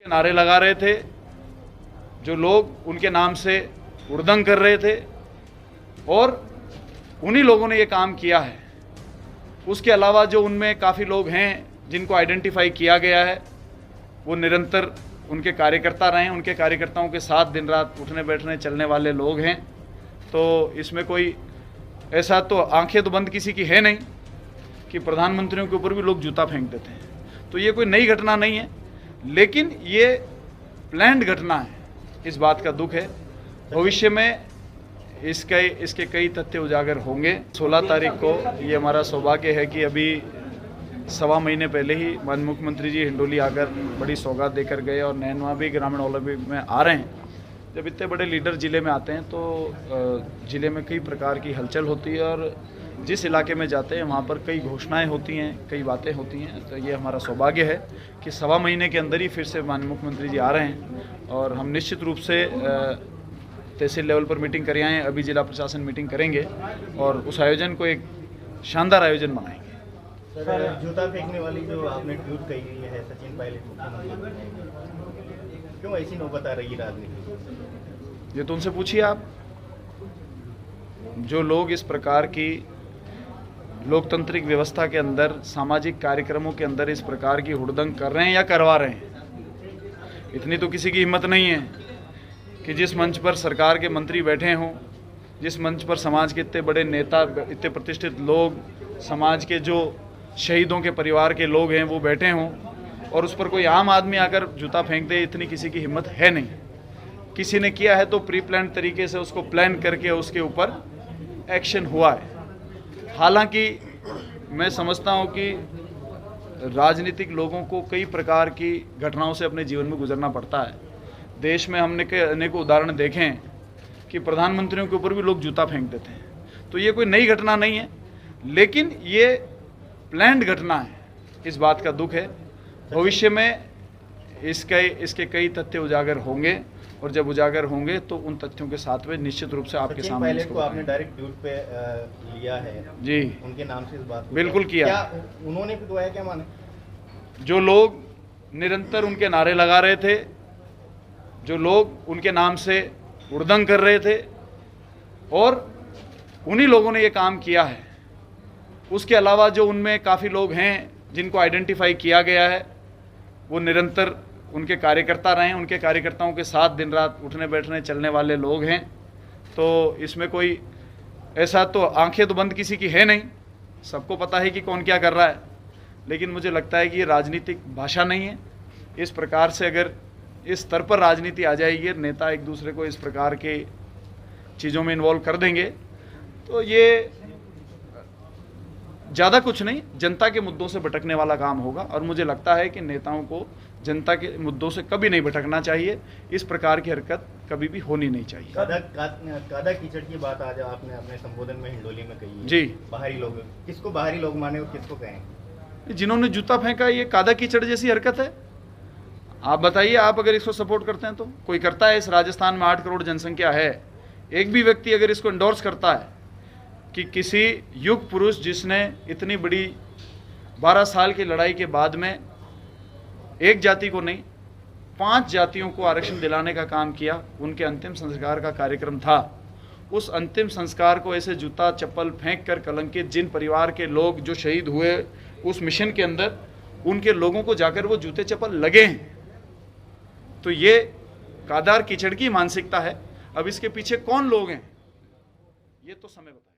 नारे लगा रहे थे, जो लोग उनके नाम से हुड़दंग कर रहे थे और उन्हीं लोगों ने ये काम किया है। उसके अलावा जो उनमें काफ़ी लोग हैं जिनको आइडेंटिफाई किया गया है, वो निरंतर उनके कार्यकर्ता रहे हैं, उनके कार्यकर्ताओं के साथ दिन रात उठने बैठने चलने वाले लोग हैं। तो इसमें कोई ऐसा तो आंखें तो बंद किसी की है नहीं कि प्रधानमंत्रियों के ऊपर भी लोग जूता फेंक देते हैं। तो ये कोई नई घटना नहीं है, लेकिन ये प्लान्ड घटना है, इस बात का दुख है। भविष्य में इसके कई तथ्य उजागर होंगे। 16 तारीख को ये हमारा सौभाग्य है कि अभी सवा महीने पहले ही माननीय मुख्यमंत्री जी हिंडोली आकर बड़ी सौगात देकर गए और नैनवा भी ग्रामीण ओलंपिक में आ रहे हैं। जब इतने बड़े लीडर ज़िले में आते हैं तो ज़िले में कई प्रकार की हलचल होती है और जिस इलाके में जाते हैं वहाँ पर कई घोषणाएं होती हैं, कई बातें होती हैं। तो ये हमारा सौभाग्य है कि सवा महीने के अंदर ही फिर से माननीय मुख्यमंत्री जी आ रहे हैं और हम निश्चित रूप से तहसील लेवल पर मीटिंग कर आए हैं। अभी जिला प्रशासन मीटिंग करेंगे और उस आयोजन को एक शानदार आयोजन बनाएंगे। सर, जूता फेंकने वाली जो आपने ट्वीट कही है सचिन पायलट मुख्यमंत्री, क्यों ऐसी नौबत आ रही राजनीति? ये तो उनसे पूछिए आप। जो लोग इस प्रकार की लोकतांत्रिक व्यवस्था के अंदर, सामाजिक कार्यक्रमों के अंदर इस प्रकार की हुड़दंग कर रहे हैं या करवा रहे हैं, इतनी तो किसी की हिम्मत नहीं है कि जिस मंच पर सरकार के मंत्री बैठे हों, जिस मंच पर समाज के इतने बड़े नेता, इतने प्रतिष्ठित लोग, समाज के जो शहीदों के परिवार के लोग हैं वो बैठे हों और उस पर कोई आम आदमी आकर जूता फेंक दे, इतनी किसी की हिम्मत है नहीं। किसी ने किया है तो प्री प्लान तरीके से उसको प्लान करके उसके ऊपर एक्शन हुआ है। हालांकि मैं समझता हूं कि राजनीतिक लोगों को कई प्रकार की घटनाओं से अपने जीवन में गुजरना पड़ता है। देश में हमने अनेकों उदाहरण देखे हैं कि प्रधानमंत्रियों के ऊपर भी लोग जूता फेंक देते हैं। तो ये कोई नई घटना नहीं है, लेकिन ये प्लान्ड घटना है, इस बात का दुख है। भविष्य में इसके कई तथ्य उजागर होंगे और जब उजागर होंगे तो उन तथ्यों के साथ में निश्चित रूप से आपके सामने पायलट को आपने डायरेक्ट ट्वीट पे लिया है जी, उनके नाम से इस बात को बिल्कुल किया। क्या उन्होंने पिटवाया, क्या माने? जो लोग निरंतर उनके नारे लगा रहे थे, जो लोग उनके नाम से हुड़दंग कर रहे थे और उन्हीं लोगों ने ये काम किया है। उसके अलावा जो उनमें काफ़ी लोग हैं जिनको आइडेंटिफाई किया गया है, वो निरंतर उनके कार्यकर्ता रहे हैं, उनके कार्यकर्ताओं के साथ दिन रात उठने बैठने चलने वाले लोग हैं। तो इसमें कोई ऐसा तो आंखें तो बंद किसी की है नहीं, सबको पता है कि कौन क्या कर रहा है। लेकिन मुझे लगता है कि ये राजनीतिक भाषा नहीं है। इस प्रकार से अगर इस स्तर पर राजनीति आ जाएगी, नेता एक दूसरे को इस प्रकार के चीज़ों में इन्वॉल्व कर देंगे, तो ये ज़्यादा कुछ नहीं, जनता के मुद्दों से भटकने वाला काम होगा। और मुझे लगता है कि नेताओं को जनता के मुद्दों से कभी नहीं भटकना चाहिए। इस प्रकार की हरकत कभी भी होनी नहीं चाहिए। कादा कीचड़ की बात आज आपने अपने संबोधन में हिंडोली में कही है। जी, बाहरी लोग, किसको बाहरी लोग माने और किसको कहें? जिन्होंने जूता फेंका, ये कादा कीचड़ जैसी हरकत है। आप बताइए, आप अगर इसको सपोर्ट करते हैं तो कोई करता है? इस राजस्थान में 8 करोड़ जनसंख्या है, एक भी व्यक्ति अगर इसको एंडोर्स करता है कि किसी युग पुरुष जिसने इतनी बड़ी 12 साल की लड़ाई के बाद में एक जाति को नहीं 5 जातियों को आरक्षण दिलाने का काम किया, उनके अंतिम संस्कार का कार्यक्रम था, उस अंतिम संस्कार को ऐसे जूता चप्पल फेंक कर कलंकित जिन परिवार के लोग जो शहीद हुए उस मिशन के अंदर, उनके लोगों को जाकर वो जूते चप्पल लगे हैं। तो ये कादार कीचड़ की मानसिकता है। अब इसके पीछे कौन लोग हैं, ये तो समय बताए।